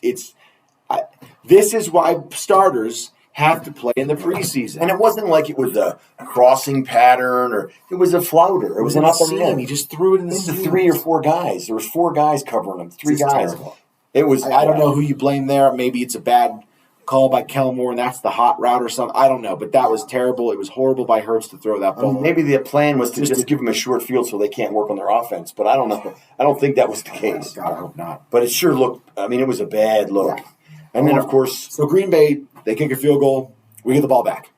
[SPEAKER 1] is why starters have to play in the preseason.
[SPEAKER 2] And it wasn't like it was a crossing pattern or it was a flounder. It was an up and in.
[SPEAKER 1] He just threw it into
[SPEAKER 2] 3 or 4 guys. There was 4 guys covering him. 3 guys.
[SPEAKER 1] Terrible. It was. I don't know who you blame there. Maybe it's a bad call by Kellen Moore and that's the hot route or something. I don't know. But that was terrible. It was horrible by Hurts to throw that ball.
[SPEAKER 2] Maybe the plan was to just give them a short field so they can't work on their offense. But I don't know. I don't think that was the case.
[SPEAKER 1] God, I hope not.
[SPEAKER 2] But it sure looked. It was a bad look. Yeah. And then, of course.
[SPEAKER 1] So Green Bay, they kick a field goal. We get the ball back.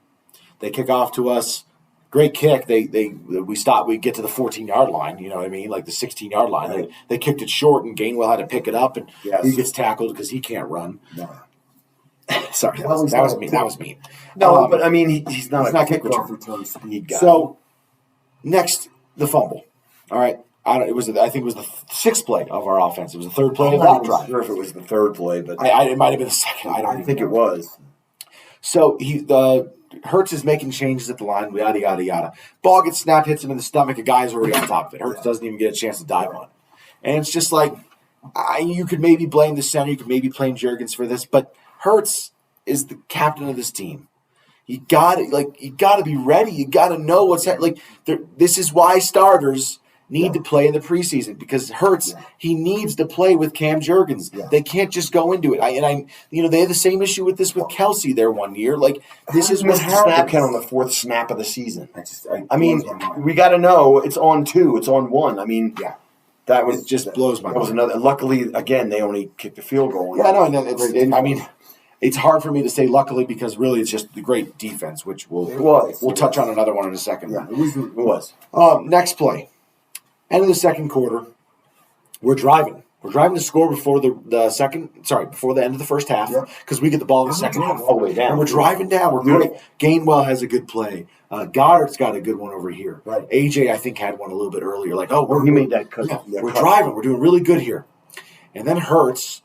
[SPEAKER 1] They kick off to us. Great kick. We stop. We get to the 14-yard line. You know what I mean? Like the 16-yard line. Right. They kicked it short, and Gainwell had to pick it up, and he gets tackled because he can't run. No. Sorry, that was mean. That was mean.
[SPEAKER 2] No, but he's not a
[SPEAKER 1] kick return speed guy. So next, the fumble. All right. I think it was the 6th play of our offense. It was the 3rd play of that drive.
[SPEAKER 2] I'm not sure if it was the 3rd play, but
[SPEAKER 1] it might have been the 2nd.
[SPEAKER 2] I think it was.
[SPEAKER 1] So Hurts is making changes at the line, yada, yada, yada. Ball gets snapped, hits him in the stomach. A guy's already on top of it. Hurts doesn't even get a chance to dive on it. And it's just like, you could maybe blame the center. You could maybe blame Juergens for this. But Hurts is the captain of this team. You got to be ready. You got to know what's happening. This is why starters need to play in the preseason because Hurts, he needs to play with Cam Juergens. Yeah. They can't just go into it. They had the same issue with this with Kelsey there one year. Like this is what happens.
[SPEAKER 2] Snap count on the 4th snap of the season. We got to know it's on 2. It's on 1. That was
[SPEAKER 1] just blows my mind.
[SPEAKER 2] That was another. Luckily, again, they only kicked the field goal.
[SPEAKER 1] Yeah, no, it's hard for me to say luckily because really it's just the great defense, which we'll touch on another one in a second.
[SPEAKER 2] Yeah, it was.
[SPEAKER 1] Next play. End of the second quarter, we're driving. We're driving to score before the end of the first half because we get the ball in the second half.
[SPEAKER 2] All the way down.
[SPEAKER 1] And we're driving down. We're good. Gainwell has a good play. Goddard's got a good one over here.
[SPEAKER 2] Right.
[SPEAKER 1] AJ, I think, had one a little bit earlier.
[SPEAKER 2] He made that cut.
[SPEAKER 1] We're driving. We're doing really good here. And then Hurts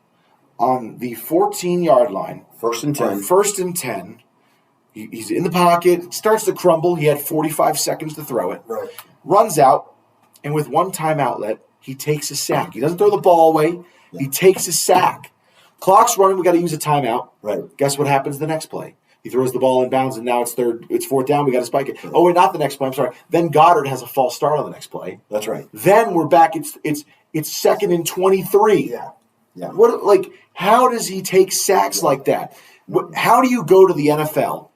[SPEAKER 1] on the 14-yard line.
[SPEAKER 2] 1st and 10.
[SPEAKER 1] 1st and 10. He's in the pocket. It starts to crumble. He had 45 seconds to throw it.
[SPEAKER 2] Right.
[SPEAKER 1] Runs out. And with one time outlet, he takes a sack. He doesn't throw the ball away. Yeah. He takes a sack. Clock's running. We got to use a timeout.
[SPEAKER 2] Right.
[SPEAKER 1] Guess what happens the next play? He throws the ball in bounds, and now it's 4th down. We got to spike it. Right. Oh, wait, not the next play. I'm sorry. Then Goddard has a false start on the next play.
[SPEAKER 2] That's right.
[SPEAKER 1] Then we're back. It's 2nd and 23.
[SPEAKER 2] Yeah.
[SPEAKER 1] How does he take sacks like that? How do you go to the NFL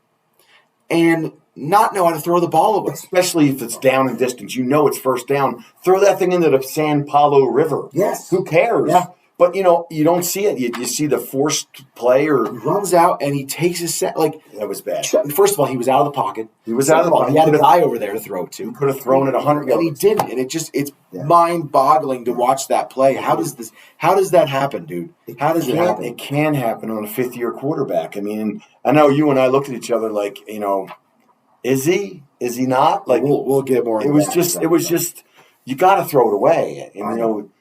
[SPEAKER 1] and not know how to throw the ball away.
[SPEAKER 2] Especially if it's down and distance. You know it's first down. Throw that thing into the San Paulo River.
[SPEAKER 1] Yes.
[SPEAKER 2] Who cares?
[SPEAKER 1] Yeah.
[SPEAKER 2] But, you don't see it. You see the forced play or...
[SPEAKER 1] He runs out and he takes his set. Like,
[SPEAKER 2] that was bad.
[SPEAKER 1] First of all, he was out of the pocket.
[SPEAKER 2] He was out of the pocket.
[SPEAKER 1] He had a guy over there to throw to.
[SPEAKER 2] He could have thrown it 100 yards.
[SPEAKER 1] And he didn't. And it's mind-boggling to watch that play. How does that happen, dude? How does it happen?
[SPEAKER 2] It can happen on a fifth-year quarterback. I mean, I know you and I looked at each other like, is he? Is he not? Like,
[SPEAKER 1] we'll get more.
[SPEAKER 2] It was just, you got to throw it away. And,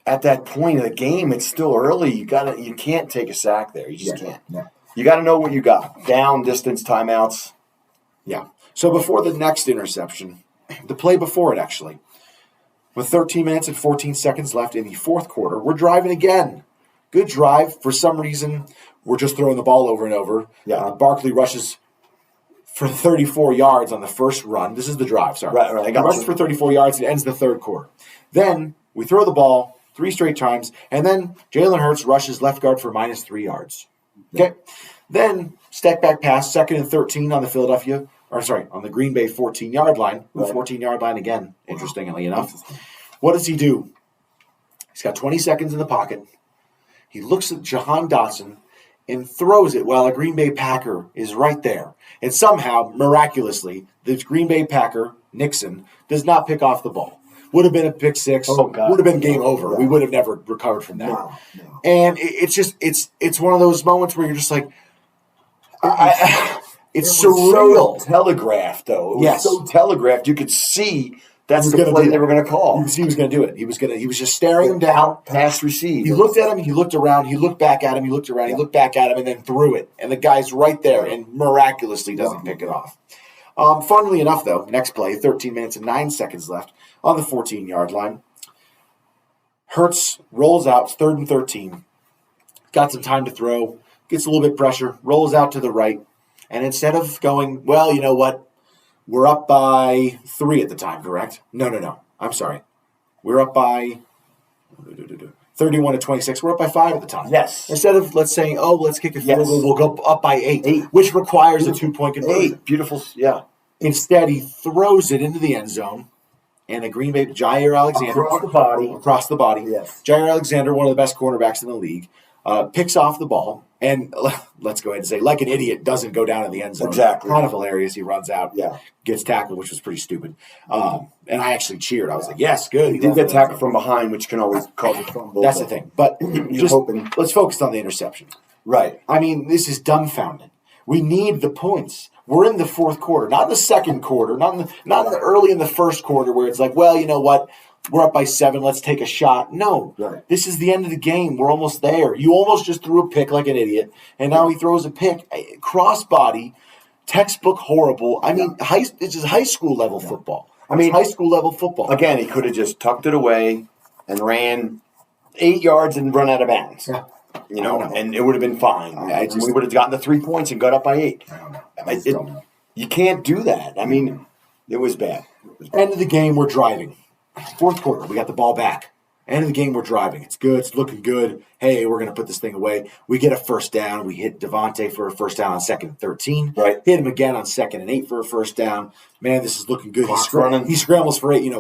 [SPEAKER 2] at that point of the game, it's still early. You can't take a sack there. You just can't. Yeah. You got to know what you got. Down, distance, timeouts.
[SPEAKER 1] Yeah. So before the next interception, the play before it actually, with 13 minutes and 14 seconds left in the fourth quarter, we're driving again. Good drive. For some reason, we're just throwing the ball over and over.
[SPEAKER 2] Yeah.
[SPEAKER 1] Barkley rushes for 34 yards on the first run. This is the drive, sorry.
[SPEAKER 2] Right.
[SPEAKER 1] He rushes for 34 yards and ends the third quarter. Then we throw the ball 3 straight times, and then Jalen Hurts rushes left guard for -3 yards. Okay? Then, step back pass, 2nd and 13 on the Green Bay 14-yard line. 14-yard line again, interestingly enough. What does he do? He's got 20 seconds in the pocket. He looks at Jahan Dotson and throws it while a Green Bay Packer is right there. And somehow, miraculously, the Green Bay Packer, Nixon, does not pick off the ball. Would have been a pick six.
[SPEAKER 2] Oh, God.
[SPEAKER 1] Would have been game over. No. We would have never recovered from that.
[SPEAKER 2] No.
[SPEAKER 1] And it's one of those moments where you're just like, it's surreal.
[SPEAKER 2] So telegraphed, though. It was so telegraphed. You could see that's the play they were going to call.
[SPEAKER 1] He was going to do it. He was just staring him down.
[SPEAKER 2] Pass receive.
[SPEAKER 1] He looked at him. He looked around. He looked back at him. He looked around. He looked back at him, and then threw it. And the guy's right there, and miraculously doesn't pick it off. Funnily enough, though, next play, 13 minutes and 9 seconds left on the 14-yard line. Hurts rolls out, 3rd and 13. Got some time to throw, gets a little bit of pressure, rolls out to the right. And instead of going, well, you know what? We're up by 3 at the time, correct? No. I'm sorry. We're up by 31-26. We're up by 5 at the time.
[SPEAKER 2] Yes.
[SPEAKER 1] Instead of, let's say, let's kick a field goal, we'll go up by 8, which requires a 2-point conversion.
[SPEAKER 2] 8. Beautiful, yeah.
[SPEAKER 1] Instead, he throws it into the end zone, and a Green Bay Jair Alexander across the body.
[SPEAKER 2] Yes.
[SPEAKER 1] Jair Alexander, one of the best cornerbacks in the league, picks off the ball, and let's go ahead and say, like an idiot, doesn't go down in the end zone.
[SPEAKER 2] Exactly.
[SPEAKER 1] Kind of hilarious. He runs out, gets tackled, which was pretty stupid. And I actually cheered. I was like, yes, good.
[SPEAKER 2] He did get tackled from behind, which can always cause a fumble.
[SPEAKER 1] That's the thing. But let's focus on the interception.
[SPEAKER 2] Right.
[SPEAKER 1] I mean, this is dumbfounding. We need the points. We're in the fourth quarter, not in the second quarter, not in the early in the first quarter where it's like, well, you know what? We're up by 7. Let's take a shot. No.
[SPEAKER 2] Right.
[SPEAKER 1] This is the end of the game. We're almost there. You almost just threw a pick like an idiot, and now he throws a pick. Crossbody, textbook horrible. I mean, it's just high school level football. High school level football.
[SPEAKER 2] Again, he could have just tucked it away and ran 8 yards and run out of bounds. Yeah. And it would have been fine. We would have gotten the 3 points and got up by 8. You can't do that. I mean, it was bad.
[SPEAKER 1] End of the game, we're driving. Fourth quarter, we got the ball back. End of the game, we're driving. It's good. It's looking good. Hey, we're going to put this thing away. We get a first down. We hit Devontae for a first down on 2nd and 13.
[SPEAKER 2] Right.
[SPEAKER 1] Hit him again on 2nd and 8 for a first down. Man, this is looking good. He scrambles for 8.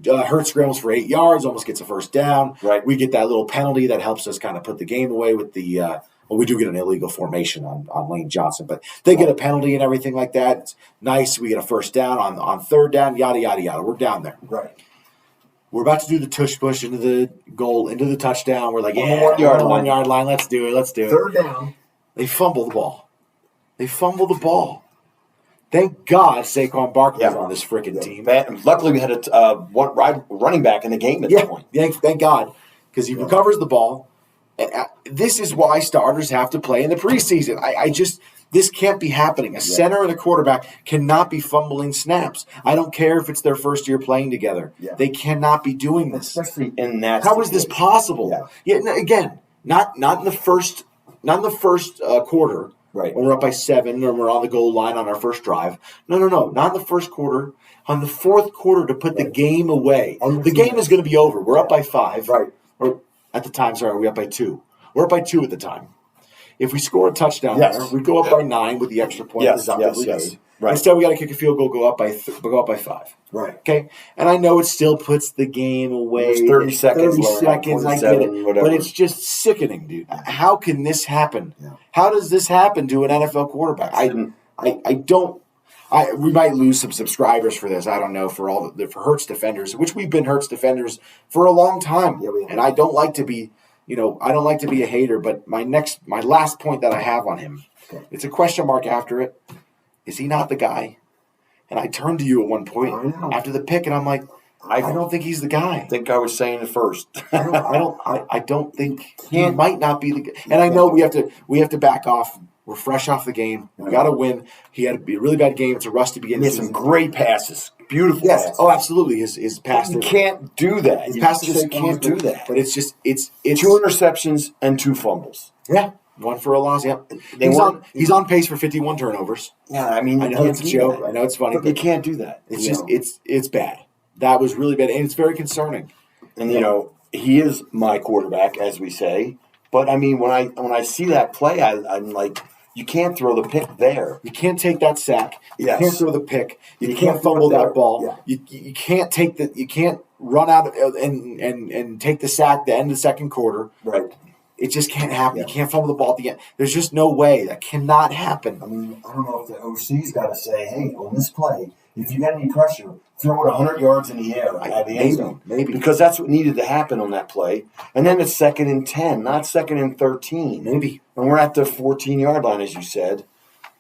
[SPEAKER 1] Hurts scrambles for 8 yards, almost gets a first down.
[SPEAKER 2] Right.
[SPEAKER 1] We get that little penalty that helps us kind of put the game away with the we do get an illegal formation on Lane Johnson, but they get a penalty and everything like that. It's nice. We get a first down on 3rd down, yada, yada, yada. We're down there.
[SPEAKER 2] Right.
[SPEAKER 1] We're about to do the tush push into the goal, into the touchdown. We're like,
[SPEAKER 2] on the 1 yard line.
[SPEAKER 1] 1 yard line. Let's do it.
[SPEAKER 2] 3rd down.
[SPEAKER 1] They fumble the ball. Thank God Saquon Barkley is on this freaking team.
[SPEAKER 2] Luckily, we had a running back in the game at that point.
[SPEAKER 1] Thank God, because he recovers the ball. And this is why starters have to play in the preseason. This can't be happening. A center and a quarterback cannot be fumbling snaps. I don't care if it's their first year playing together. Yeah. They cannot be doing this.
[SPEAKER 2] Especially in that
[SPEAKER 1] How is this possible? Yeah. Again, not in the first quarter.
[SPEAKER 2] Right.
[SPEAKER 1] When we're up by 7 or we're on the goal line on our first drive. No. Not in the first quarter. On the fourth quarter to put the game away. The game is going to be over. We're up by 5.
[SPEAKER 2] Right.
[SPEAKER 1] Or at the time, we're up by 2. We're up by 2 at the time. If we score a touchdown there, we go up by 9 with the extra point.
[SPEAKER 2] Yes. Right.
[SPEAKER 1] Instead, we got to kick a field goal, go up by 5.
[SPEAKER 2] Right.
[SPEAKER 1] Okay. And I know it still puts the game away.
[SPEAKER 2] It's 30 seconds.
[SPEAKER 1] 30 seconds. I get it.
[SPEAKER 2] Whatever.
[SPEAKER 1] But it's just sickening, dude. How can this happen? Yeah. How does this happen to an NFL quarterback? I don't. We might lose some subscribers for this. I don't know, for Hurts defenders, which we've been Hurts defenders for a long time. Yeah, and I don't like to be, I don't like to be a hater. But my last point that I have on him, it's a question mark after it. Is he not the guy? And I turned to you at one point after the pick, and I'm like, I don't think he's the guy.
[SPEAKER 2] I think I was saying it first.
[SPEAKER 1] I don't think he might not be the guy. And I know we have to back off. We're fresh off the game. We got to win. He had a really bad game. It's a rusty beginning.
[SPEAKER 2] He had some great passes. Beautiful passes.
[SPEAKER 1] Oh, absolutely. His passes.
[SPEAKER 2] You can't do that.
[SPEAKER 1] His passes
[SPEAKER 2] just can't do that.
[SPEAKER 1] But it's 2
[SPEAKER 2] interceptions and 2 fumbles.
[SPEAKER 1] Yeah. 1 for a loss, yeah. He's on pace for 51 turnovers.
[SPEAKER 2] Yeah, I mean,
[SPEAKER 1] I know it's a joke. I know it's funny.
[SPEAKER 2] But you can't do that.
[SPEAKER 1] It's bad. That was really bad, and it's very concerning.
[SPEAKER 2] And, he is my quarterback, as we say. But, I mean, when I see that play, I'm like, you can't throw the pick there.
[SPEAKER 1] You can't take that sack. You can't throw the pick. You can't fumble that ball. Yeah. You can't take you can't run out and take the sack at the end of the second quarter.
[SPEAKER 2] Right.
[SPEAKER 1] It just can't happen. Yeah. You can't fumble the ball at the end. There's just no way. That cannot happen.
[SPEAKER 2] I mean, I don't know if the OC's got to say, hey, on this play, if you got any pressure, throw it 100 yards in the air out of the end zone. Maybe. Because that's what needed to happen on that play. And then it's 2nd and 10, not 2nd and 13.
[SPEAKER 1] Maybe.
[SPEAKER 2] And we're at the 14-yard line, as you said.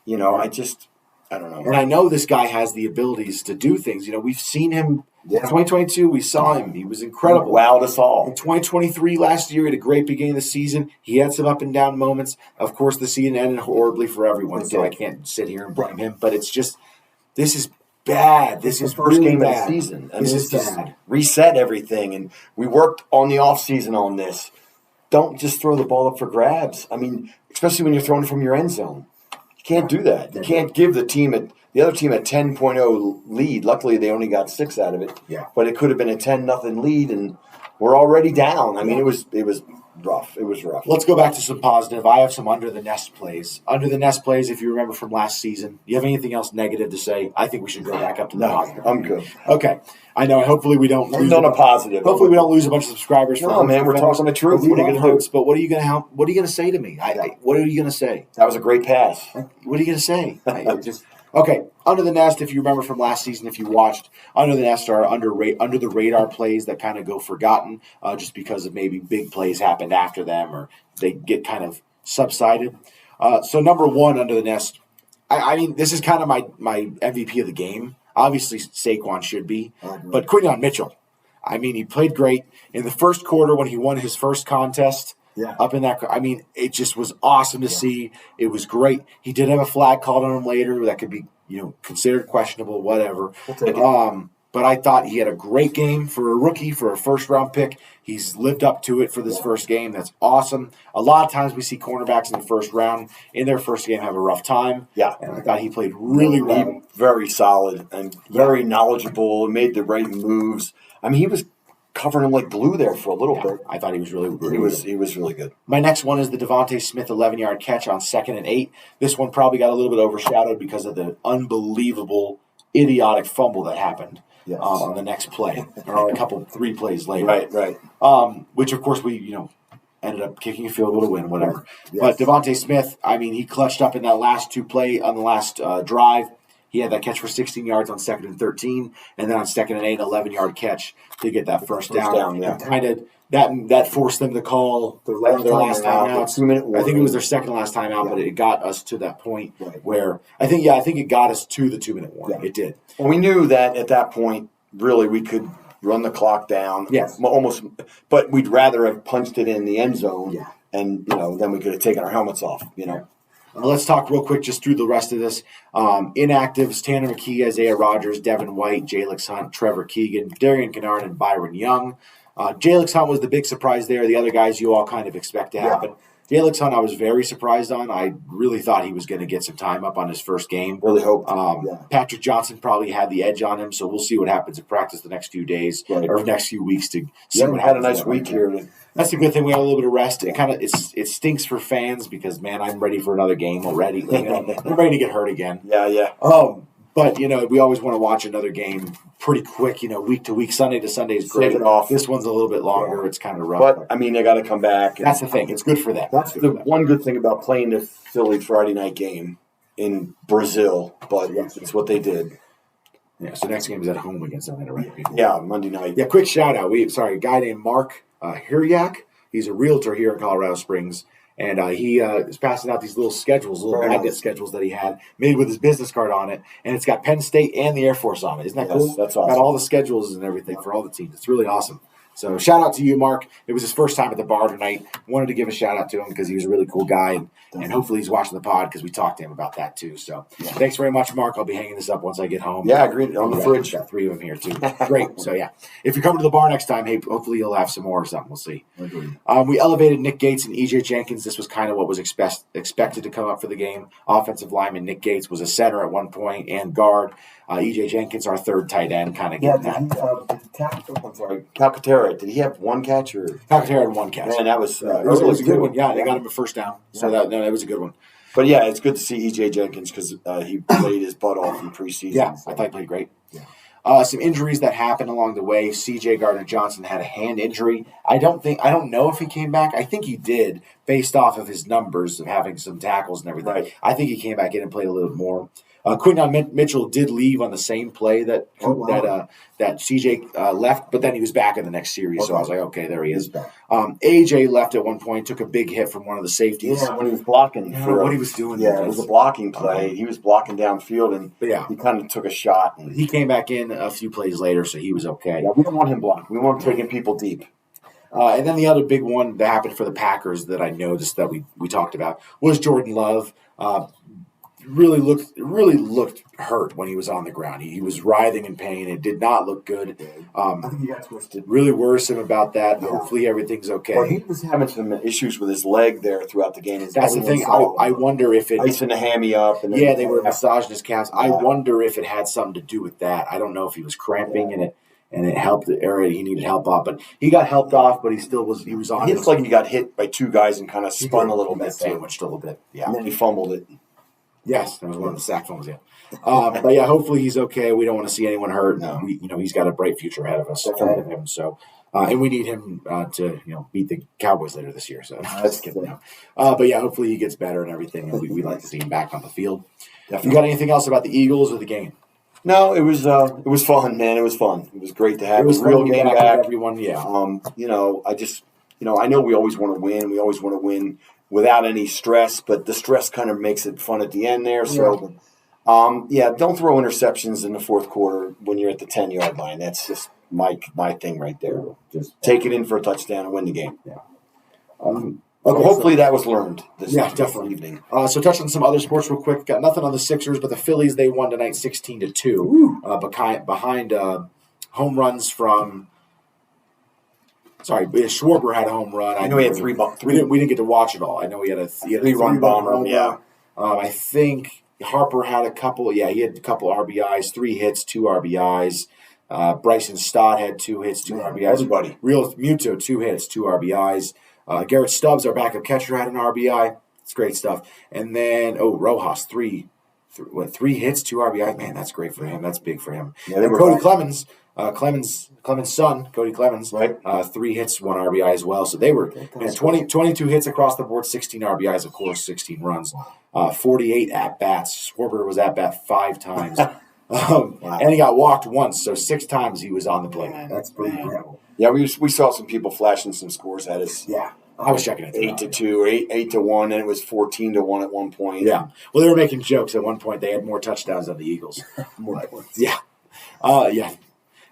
[SPEAKER 2] I don't know.
[SPEAKER 1] And I know this guy has the abilities to do things. We've seen him. Yeah. In 2022, we saw him. He was incredible.
[SPEAKER 2] Wowed us all.
[SPEAKER 1] In 2023, last year, he had a great beginning of the season. He had some up and down moments. Of course, the season ended horribly for everyone, so I can't sit here and blame him. But it's just, this is bad. This is
[SPEAKER 2] first
[SPEAKER 1] really
[SPEAKER 2] game
[SPEAKER 1] bad.
[SPEAKER 2] of the season.
[SPEAKER 1] This is bad.
[SPEAKER 2] Reset everything, and we worked on the offseason on this. Don't just throw the ball up for grabs. I mean, especially when you're throwing it from your end zone. You can't do that. You can't give the other team a 10.0 lead. Luckily, they only got 6 out of it. Yeah. But it could have been a 10-0 lead, and we're already down. I mean, it was rough. It was rough.
[SPEAKER 1] Let's go back to some positive. I have some under the nest plays. Under the nest plays, if you remember from last season. Do you have anything else negative to say? I think we should go back up to the positive.
[SPEAKER 2] I'm good.
[SPEAKER 1] Okay. I know. Hopefully we don't lose.
[SPEAKER 2] On a positive.
[SPEAKER 1] Hopefully we don't lose a bunch of subscribers.
[SPEAKER 2] No, man, we're talking the truth.
[SPEAKER 1] What are you going to do? But what are you going to say to me? What are you going to say?
[SPEAKER 2] That was a great pass.
[SPEAKER 1] What are you going to say? Okay, under the nest, if you remember from last season, if you watched, under the nest are under the radar plays that kind of go forgotten just because of maybe big plays happened after them or they get kind of subsided. So number 1 under the nest, I mean, this is kind of my MVP of the game. Obviously, Saquon should be, but Quinyon Mitchell. I mean, he played great in the first quarter when he won his first contest. Yeah. Up in that, I mean, it just was awesome to see. It was great. He did have a flag called on him later that could be, considered questionable, whatever. But I thought he had a great game for a rookie, for a first-round pick. He's lived up to it for this first game. That's awesome. A lot of times we see cornerbacks in the first round, in their first game, have a rough time. Yeah. And I thought he played really well.
[SPEAKER 2] Very solid and very knowledgeable, made the right moves. I mean, he was covering him like glue there for a little bit.
[SPEAKER 1] I thought he was really good.
[SPEAKER 2] He was really good.
[SPEAKER 1] My next one is the Devontae Smith 11-yard catch on 2nd and 8. This one probably got a little bit overshadowed because of the unbelievable, idiotic fumble that happened on the next play, or a 3 plays later.
[SPEAKER 2] Right.
[SPEAKER 1] Which, of course, we, ended up kicking a field goal to win, whatever. Yes. But Devontae Smith, I mean, he clutched up in that last 2 play on the last drive. He had that catch for 16 yards on 2nd and 13, and then on 2nd and 8, 11-yard catch to get that first down. Kind of that forced them to call their last time out.
[SPEAKER 2] 2-minute warning.
[SPEAKER 1] I think it was their second last time out, but it got us to that point where I think it got us to the 2-minute warning. Yeah. It did.
[SPEAKER 2] Well, we knew that at that point, really, we could run the clock down.
[SPEAKER 1] Yes.
[SPEAKER 2] Almost, but we'd rather have punched it in the end zone, and then we could have taken our helmets off.
[SPEAKER 1] Let's talk real quick just through the rest of this. Inactives, Tanner McKee, Isaiah Rodgers, Devin White, Jalix Hunt, Trevor Keegan, Darian Kennard, and Byron Young. Jalix Hunt was the big surprise there. The other guys you all kind of expect to happen. Alex Hunt, I was very surprised on. I really thought he was going to get some time up on his first game.
[SPEAKER 2] Really hoped.
[SPEAKER 1] Patrick Johnson probably had the edge on him, so we'll see what happens in practice the next few days or next few weeks to see what happens.
[SPEAKER 2] Had a nice week here.
[SPEAKER 1] That's a good thing. We have a little bit of rest. It stinks for fans because, man, I'm ready for another game already. I'm ready to get hurt again.
[SPEAKER 2] Yeah.
[SPEAKER 1] But, we always want to watch another game pretty quick, week to week. Sunday to Sunday is great. This one's a little bit longer. Yeah. It's kind of rough.
[SPEAKER 2] But, they got to come back.
[SPEAKER 1] That's the thing. It's good for them.
[SPEAKER 2] That's the one good thing about playing the Philly Friday night game in Brazil. But it's what they did.
[SPEAKER 1] Yeah, so next game is at home against Atlanta, right?
[SPEAKER 2] Yeah, Monday night.
[SPEAKER 1] Yeah, quick shout-out. A guy named Mark Hiryak. He's a realtor here in Colorado Springs. And he is passing out these little schedules, little magnet schedules that he had made with his business card on it. And it's got Penn State and the Air Force on it. Isn't that cool?
[SPEAKER 2] That's awesome.
[SPEAKER 1] Got all the schedules and everything for all the teams. It's really awesome. So shout out to you, Mark. It was his first time at the bar tonight. Wanted to give a shout out to him because he was a really cool guy. And hopefully he's watching the pod because we talked to him about that too. So thanks very much, Mark. I'll be hanging this up once I get home.
[SPEAKER 2] Yeah, agreed. On the fridge.
[SPEAKER 1] Got 3 of them here too. Great. So if you come to the bar next time, hey, hopefully you'll have some more or something. We'll see. We elevated Nick Gates and EJ Jenkins. This was kind of what was expected to come up for the game. Offensive lineman Nick Gates was a center at one point and guard. EJ Jenkins, our third tight end, kind of getting that.
[SPEAKER 2] Calcaterra, did he have one catch?
[SPEAKER 1] Calcaterra had one catch.
[SPEAKER 2] Man, that was,
[SPEAKER 1] it was a good one. Yeah, they got him a first down. So that was a good one.
[SPEAKER 2] But yeah, it's good to see EJ Jenkins because he played his butt off in preseason.
[SPEAKER 1] Yeah, I thought he played great. Yeah. Some injuries that happened along the way. C.J. Gardner-Johnson had a hand injury. I don't know if he came back. I think he did, based off of his numbers of having some tackles and everything. Right. I think he came back in and played a little bit more. Quinton Mitchell did leave on the same play that CJ left, but then he was back in the next series. Okay. So I was like, okay, there he is. AJ left at one point, took a big hit from one of the safeties.
[SPEAKER 2] Yeah, when he was blocking.
[SPEAKER 1] What he was doing.
[SPEAKER 2] Yeah, it was a blocking play. He was blocking downfield, and he kind of took a shot.
[SPEAKER 1] He came back in a few plays later, so he was okay.
[SPEAKER 2] Yeah, we don't want him blocking. We want him taking people deep.
[SPEAKER 1] And then the other big one that happened for the Packers that I noticed that we talked about was Jordan Love. Really looked hurt when he was on the ground. He was writhing in pain. It did not look good.
[SPEAKER 2] I think he got twisted.
[SPEAKER 1] Really worrisome about that. Yeah. Hopefully everything's okay.
[SPEAKER 2] Well, he was having some issues with his leg there throughout the game.
[SPEAKER 1] That's the thing. I wonder if it...
[SPEAKER 2] Icing the hammy up. And
[SPEAKER 1] they were massaging his calves. I wonder if it had something to do with that. I don't know if he was cramping and it helped the area he needed help off. But he got helped off, but he was on it.
[SPEAKER 2] He looked like he got hit by 2 guys and kind of spun a little bit.
[SPEAKER 1] Sandwiched a little bit. Yeah.
[SPEAKER 2] And then he fumbled it.
[SPEAKER 1] Yes, that was one of the sack fumbles, but hopefully he's okay. We don't want to see anyone hurt. No. He's got a bright future ahead of us. So, and we need him to beat the Cowboys later this year. So that's good. But hopefully he gets better and everything. And we like to see him back on the field. Definitely. You got anything else about the Eagles or the game?
[SPEAKER 2] No, it was fun, man. It was fun. It was great to have
[SPEAKER 1] a
[SPEAKER 2] real game back.
[SPEAKER 1] Everyone,
[SPEAKER 2] I know we always want to win. We always want to win without any stress, but the stress kind of makes it fun at the end there. So, don't throw interceptions in the fourth quarter when you're at the 10-yard line. That's just my thing right there. Just take it in for a touchdown and win the game. Yeah. Hopefully that was learned this evening.
[SPEAKER 1] So touch on some other sports real quick. Got nothing on the Sixers, but the Phillies, they won tonight 16-2 behind home runs from... Sorry, Schwarber had a home run.
[SPEAKER 2] I know he had 3 bombs.
[SPEAKER 1] We didn't get to watch it all. I know he had a 3-run bomber. Yeah. I think Harper had a couple. Yeah, he had a couple RBIs, 3 hits, 2 RBIs. Bryson Stott had 2 hits, 2 RBIs.
[SPEAKER 2] Everybody.
[SPEAKER 1] Real Muto, 2 hits, 2 RBIs. Garrett Stubbs, our backup catcher, had an RBI. It's great stuff. And then Rojas, 3 hits, 2 RBIs. Man, that's great for him. That's big for him. Yeah, and Cody Clemens. Clemens' son, Cody Clemens,
[SPEAKER 2] right?
[SPEAKER 1] 3 hits, 1 RBI as well. So they were 22 hits across the board, 16 RBIs, of course, 16 runs, 48 at-bats. Schwarber was at-bat 5 times. And he got walked once, so 6 times he was on the plate.
[SPEAKER 2] That's pretty incredible. Yeah, we saw some people flashing some scores at us.
[SPEAKER 1] Yeah. I was checking it.
[SPEAKER 2] 8-2, 8-1, and it was 14-1 at one point.
[SPEAKER 1] Yeah. Well, they were making jokes at one point. They had more touchdowns than the Eagles.
[SPEAKER 2] More points.
[SPEAKER 1] Yeah. Yeah.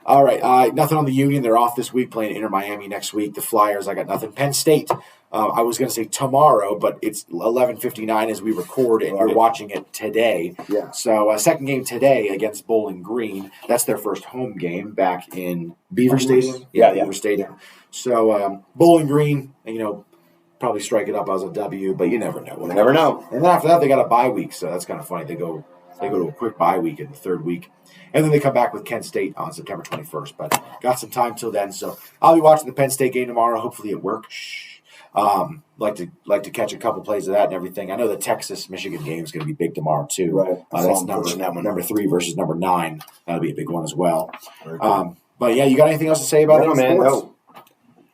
[SPEAKER 1] All right. Nothing on the Union. They're off this week, playing Inter Miami next week. The Flyers, I got nothing. Penn State, I was going to say tomorrow, but it's 11:59 as we record, and you're watching it today.
[SPEAKER 2] Yeah.
[SPEAKER 1] So second game today against Bowling Green. That's their first home game back in Beaver Stadium.
[SPEAKER 2] Yeah,
[SPEAKER 1] Beaver Stadium. So Bowling Green, probably probably strike it up as a W, but you never know.
[SPEAKER 2] You never know.
[SPEAKER 1] And then after that, they got a bye week, so that's kind of funny. They go to a quick bye week in the third week, and then they come back with Kent State on September 21st. But got some time till then, so I'll be watching the Penn State game tomorrow. Hopefully it works. Like to catch a couple plays of that and everything. I know the Texas-Michigan game is going to be big tomorrow too.
[SPEAKER 2] Right.
[SPEAKER 1] That's number 3 versus number 9. That'll be a big one as well. But yeah, you got anything else to say about it, man?
[SPEAKER 2] No.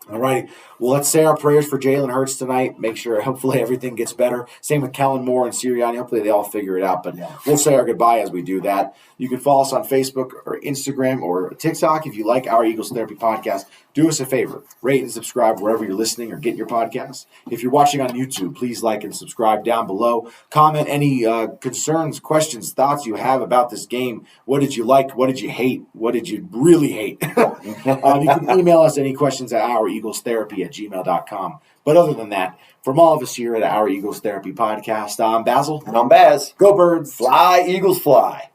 [SPEAKER 1] All right. Well, let's say our prayers for Jalen Hurts tonight. Make sure, hopefully, everything gets better. Same with Kellen Moore and Sirianni. Hopefully, they all figure it out. But we'll say our goodbye as we do that. You can follow us on Facebook or Instagram or TikTok. If you like our Eagles Therapy podcast, do us a favor. Rate and subscribe wherever you're listening or getting your podcasts. If you're watching on YouTube, please like and subscribe down below. Comment any concerns, questions, thoughts you have about this game. What did you like? What did you hate? What did you really hate? You can email us any questions at oureaglestherapy@gmail.com. But other than that, from all of us here at Our Eagles Therapy Podcast, I'm Basil.
[SPEAKER 2] And I'm Baz.
[SPEAKER 1] Go Birds.
[SPEAKER 2] Fly, Eagles, fly.